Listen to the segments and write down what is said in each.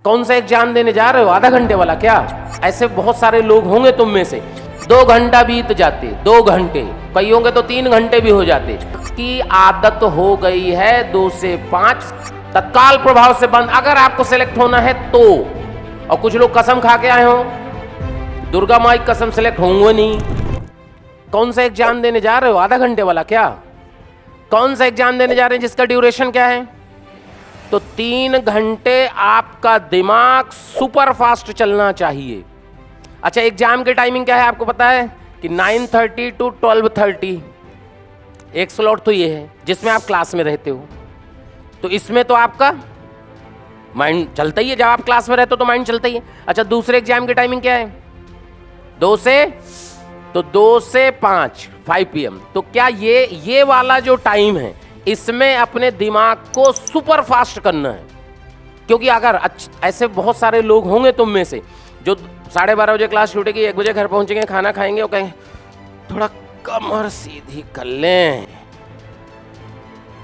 कौन सा एग्जाम देने जा रहे हो? आधा घंटे वाला क्या? ऐसे बहुत सारे लोग होंगे तुम में से। 2 घंटा बीत जाते, 2 घंटे, कई होंगे तो 3 घंटे भी हो जाते। की आदत हो गई है 2 से 5 तत्काल प्रभाव से बंद, अगर आपको सिलेक्ट होना है तो। और कुछ लोग कसम खा के आए हो, दुर्गा माई कसम सिलेक्ट होंगे नहीं। कौन सा एग्जाम देने जा रहे हो? आधा घंटे वाला क्या? कौन सा एग्जाम देने जा रहे हैं जिसका ड्यूरेशन क्या है? तो 3 घंटे आपका दिमाग सुपर फास्ट चलना चाहिए। अच्छा, एग्जाम की टाइमिंग क्या है आपको पता है? कि 9:30 to 12:30 एक स्लॉट तो ये है जिसमें आप क्लास में रहते हो। तो इसमें तो आपका माइंड चलता ही है, जब आप क्लास में रहते हो तो माइंड चलता ही है। अच्छा, दूसरे एग्जाम की टाइमिंग क्या है? 2 से 5 PM। तो क्या ये वाला जो टाइम है इसमें अपने दिमाग को सुपर फास्ट करना है। क्योंकि अगर ऐसे बहुत सारे लोग होंगे तुम में से जो 12:30 बजे क्लास छूटेगी, 1 बजे घर पहुंचेंगे, खाना खाएंगे और कहेंगे थोड़ा कमर सीधी कर लें।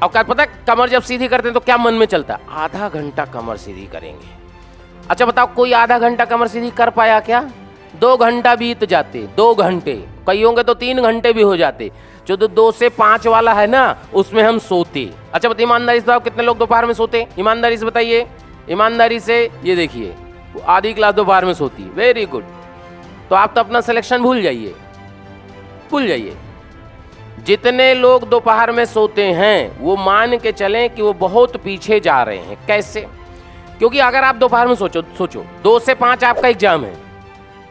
और क्या पता है, कमर जब सीधी करते हैं तो क्या मन में चलता है? आधा घंटा कमर सीधी करेंगे। अच्छा बताओ, कोई आधा घंटा कमर सीधी कर पाया क्या? 2 घंटा बीत जाते, 2 घंटे, कई होंगे तो 3 घंटे भी हो जाते। जो 2 से 5 वाला है ना, उसमें हम सोते। अच्छा बताइए, ईमानदारी से बताओ कितने लोग दोपहर में सोते? ईमानदारी से बताइए, ईमानदारी से। ये देखिए, आधी क्लास दोपहर में सोती है। Very good. तो आप तो अपना सिलेक्शन भूल जाइए, भूल जाइए। जितने लोग दोपहर में सोते हैं वो मान के चलें कि वो बहुत पीछे जा रहे हैं। कैसे? क्योंकि अगर आप दोपहर में सोचो 2 से 5 आपका एग्जाम है,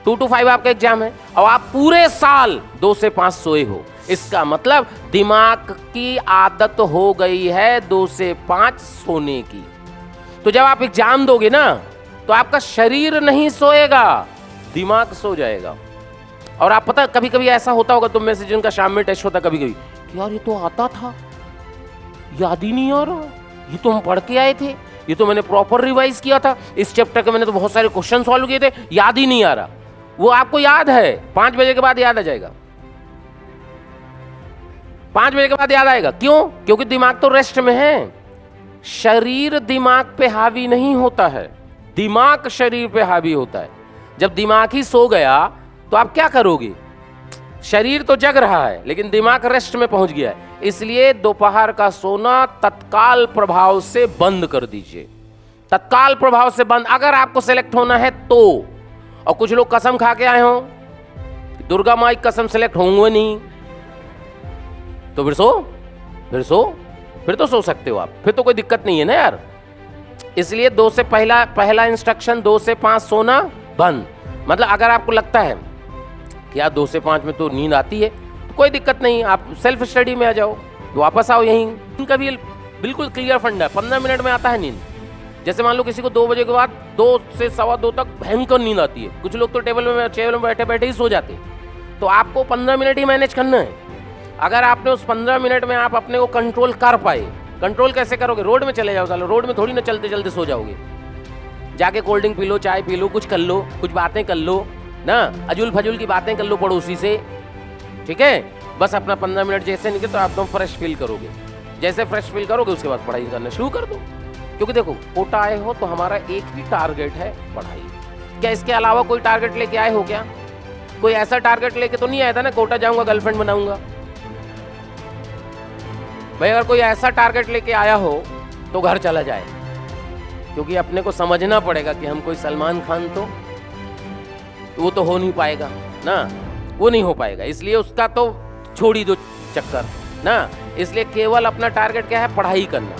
2 to 5 आपका एग्जाम है, और आप पूरे साल 2 से 5 सोए हो, इसका मतलब दिमाग की आदत हो गई है 2 से 5 सोने की। तो जब आप एग्जाम दोगे ना, तो आपका शरीर नहीं सोएगा, दिमाग सो जाएगा। और आप पता, कभी कभी ऐसा होता होगा तुम में से जिनका शाम में टेस्ट होता, कभी कभी कि यार ये तो आता था, याद ही नहीं आ रहा, ये तो हम पढ़ के आए थे, ये तो मैंने प्रॉपर रिवाइज किया था, इस चैप्टर के मैंने तो बहुत सारे क्वेश्चन सॉल्व किए थे, याद ही नहीं आ रहा। वो आपको याद है, 5 बजे के बाद याद आ जाएगा। 5 बजे के बाद याद आएगा। क्यों? क्योंकि दिमाग तो रेस्ट में है। शरीर दिमाग पे हावी नहीं होता है, दिमाग शरीर पे हावी होता है। जब दिमाग ही सो गया तो आप क्या करोगे? शरीर तो जग रहा है लेकिन दिमाग रेस्ट में पहुंच गया है। इसलिए दोपहर का सोना तत्काल प्रभाव से बंद कर दीजिए, तत्काल प्रभाव से बंद, अगर आपको सेलेक्ट होना है तो। और कुछ लोग कसम खा के आए हो, दुर्गा माई कसम सेलेक्ट होंगे नहीं, तो फिर तो सो सकते हो आप, फिर तो कोई दिक्कत नहीं है ना यार। इसलिए 2 से पहला इंस्ट्रक्शन 2 से 5 सोना बंद। मतलब अगर आपको लगता है कि यार 2 से 5 में तो नींद आती है, तो कोई दिक्कत नहीं, आप सेल्फ स्टडी में आ जाओ, वापस आओ यहीं। इनका भी बिल्कुल क्लियर फंडा है, 15 मिनट में आता है नींद। जैसे मान लो किसी को 2 बजे के बाद 2 से 2:15 तक भयंकर नींद आती है, कुछ लोग तो चेयर में बैठे बैठे ही सो जाते। तो आपको 15 मिनट ही मैनेज करना है। अगर आपने उस 15 मिनट में आप अपने को कंट्रोल कर पाए, कंट्रोल कैसे करोगे? रोड में चले जाओ, सालो रोड में थोड़ी ना चलते चलते सो जाओगे। जाके कोल्ड ड्रिंक पी लो, चाय पी लो, कुछ कर लो, कुछ बातें कर लो ना, अजुल फजुल की बातें कर लो पड़ोसी से, ठीक है? बस अपना 15 मिनट जैसे निकले तो आप एकदम फ्रेश फील करोगे। जैसे फ्रेश फील करोगे उसके बाद पढ़ाई करना शुरू कर दो। क्योंकि देखो, कोटा आए हो तो हमारा एक ही टारगेट है, पढ़ाई। क्या इसके अलावा कोई टारगेट लेके आए हो क्या? कोई ऐसा टारगेट लेके तो नहीं आया था ना, कोटा जाऊंगा गर्लफ्रेंड बनाऊंगा। भाई अगर कोई ऐसा टारगेट लेके आया हो तो घर चला जाए, क्योंकि अपने को समझना पड़ेगा कि हम कोई सलमान खान तो वो तो हो नहीं पाएगा ना, वो नहीं हो पाएगा। इसलिए उसका तो छोड़ ही दो चक्कर ना। इसलिए केवल अपना टारगेट क्या है? पढ़ाई करना।